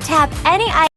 Tap any item.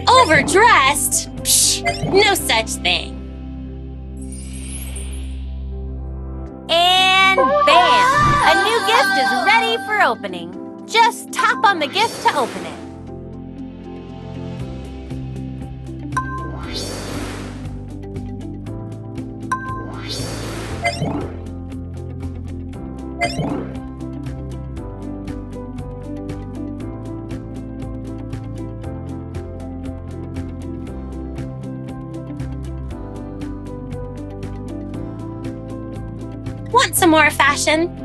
Overdressed? Psh, no such thing. And bam! A new gift is ready for opening. Just tap on the gift to open it. Want some more fashion?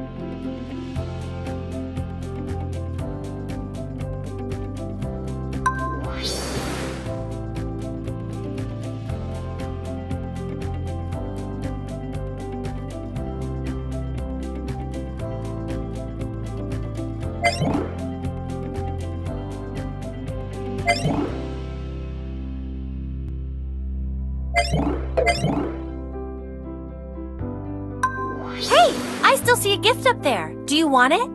Hey, I still see a gift up there. Do you want it?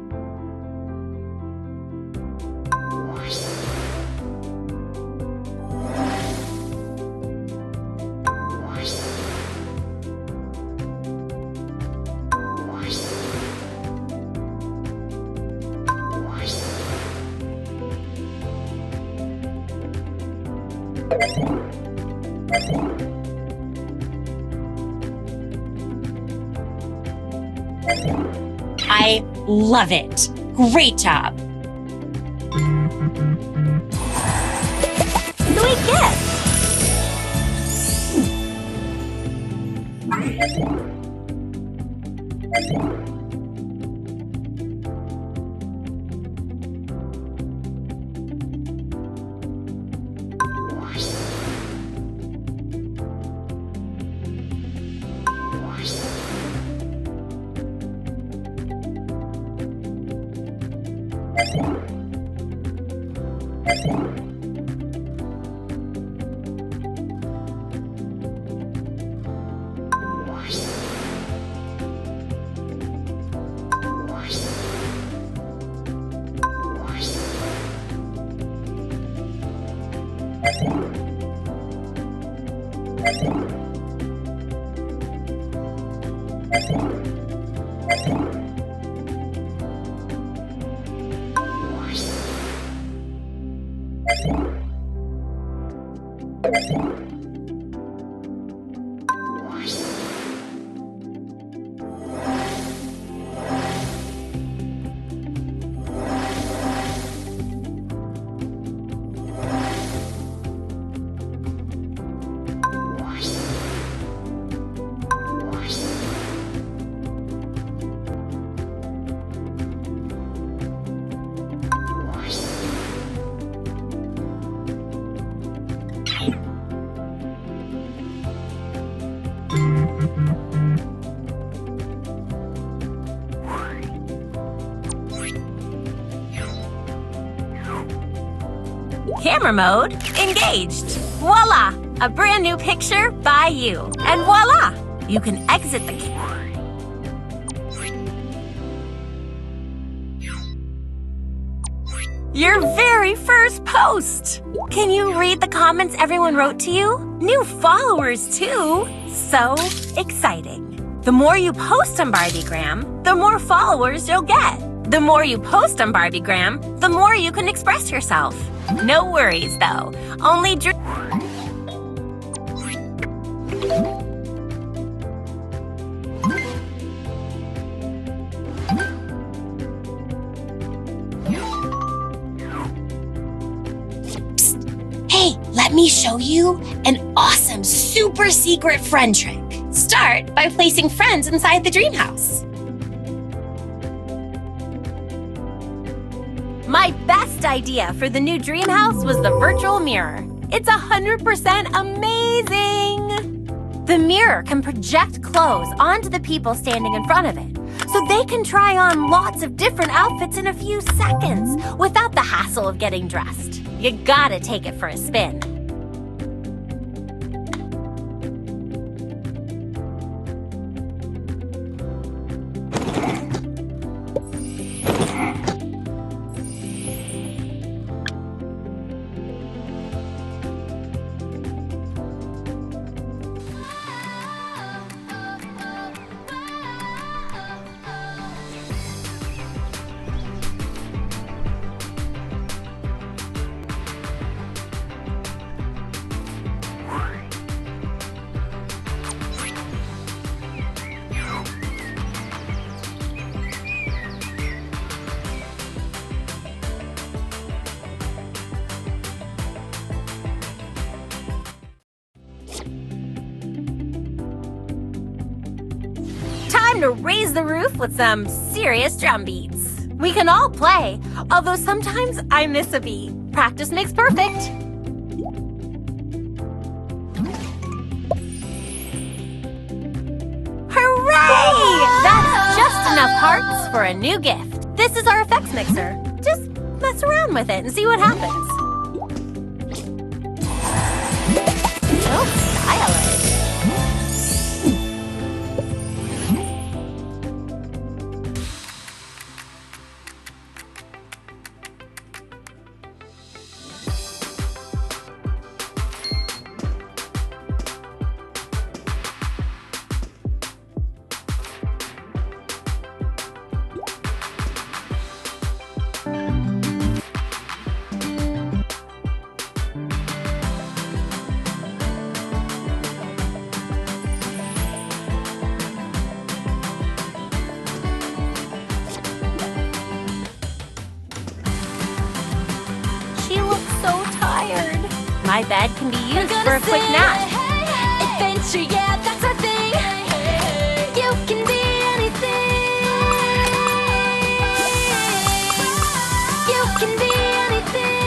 I love it. Great job. Sweet gift! Camera mode engaged. Voila! A brand new picture by you. And voila! You can exit the camera. Your very first post! Can you read the comments everyone wrote to you? New followers, too! So exciting. The more you post on Barbiegram, the more followers you'll get. The more you post on Barbiegram, the more you can express yourself. No worries, though. Only show you an awesome super secret friend trick. Start by placing friends inside the dream house. My best idea for the new dream house was the virtual mirror. It's 100% amazing! The mirror can project clothes onto the people standing in front of it, so they can try on lots of different outfits in a few seconds without the hassle of getting dressed. You gotta take it for a spin. Time to raise the roof with some serious drum beats. We can all play, although sometimes I miss a beat. Practice makes perfect. Hooray! That's just enough hearts for a new gift. This is our effects mixer. Just mess around with it and see what happens. So stylish. My bed can be used for a quick nap. Adventure, yeah, that's our thing. You can be anything. You can be anything.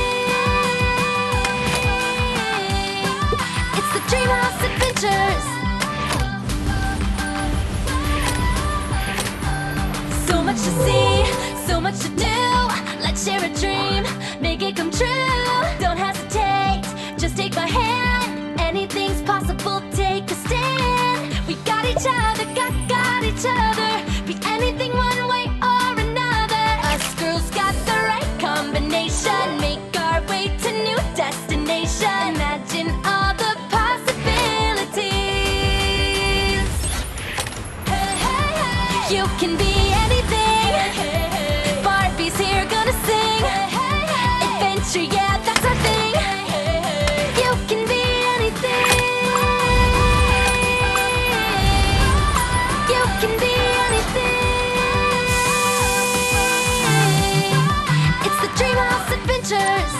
It's the Dream House Adventures. So much to see, so much to do. Let's share a dream, make it come true. Don't hesitate, just take my hand. Anything's possible, take a stand. We got each other, got each other. Be anything one way or another. Us girls got the right combination. Make our way to new destination. Imagine all the possibilities. Hey, hey, hey. You can be anything. Barbie's here gonna sing. Adventure, yeah, that's our thing. You can be anything. You can be anything. It's the Dream House Adventures.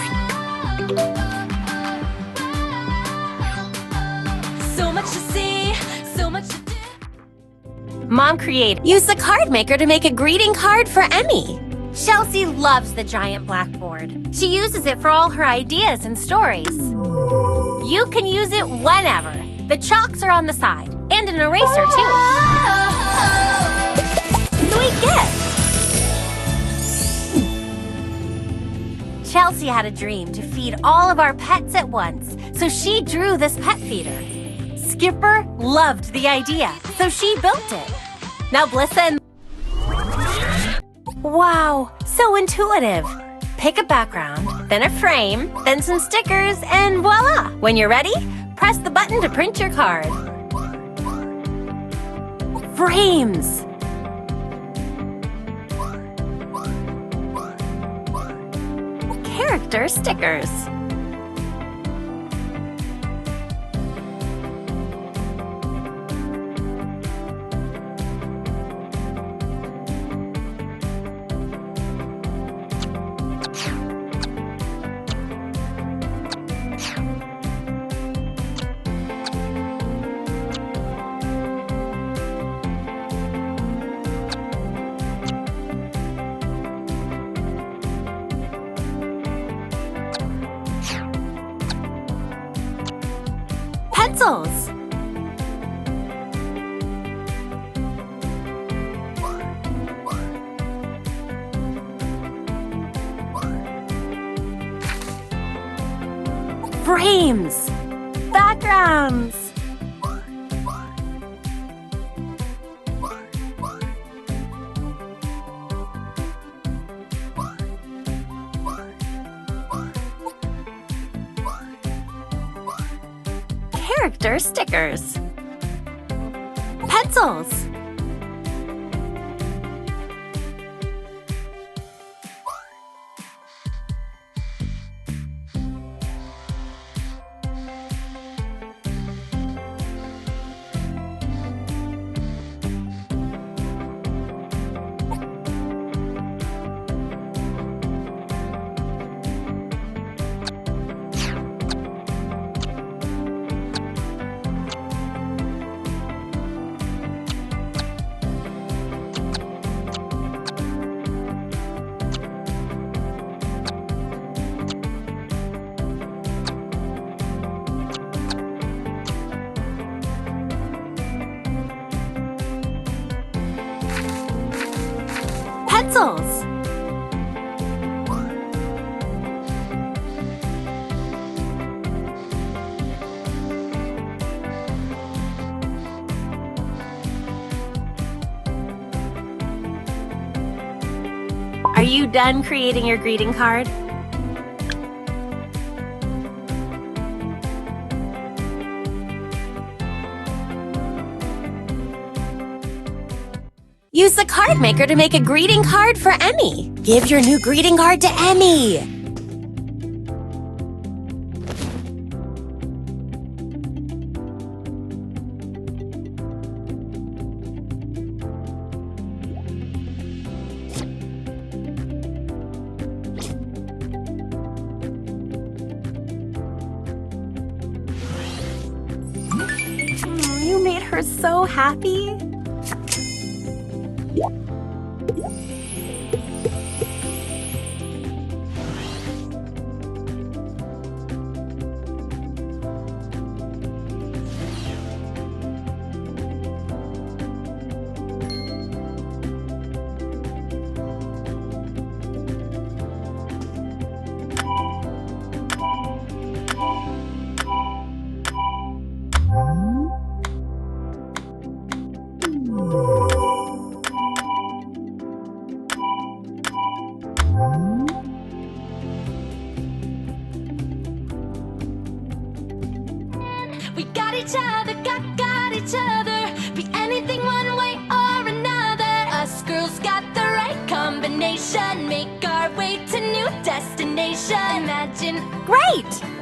So much to see, so much to do. Mom created. Use the card maker to make a greeting card for Emmy. Chelsea loves the giant blackboard. She uses it for all her ideas and stories. You can use it whenever. The chalks are on the side, and an eraser too. Sweet gift! Chelsea had a dream to feed all of our pets at once, so she drew this pet feeder. Skipper loved the idea, so she built it. Now Blissa and... Wow, so intuitive. Pick a background, then a frame, then some stickers, and voila! When you're ready, press the button to print your card. Frames! Character stickers. Pencils. Frames. Backgrounds. Character stickers. Pencils. Pencils. Are you done creating your greeting card? Use the card maker to make a greeting card for Emmy. Give your new greeting card to Emmy. You made her so happy. We got each other, got each other. Be anything one way or another. Us girls got the right combination. Make our way to new destination. Imagine. Great!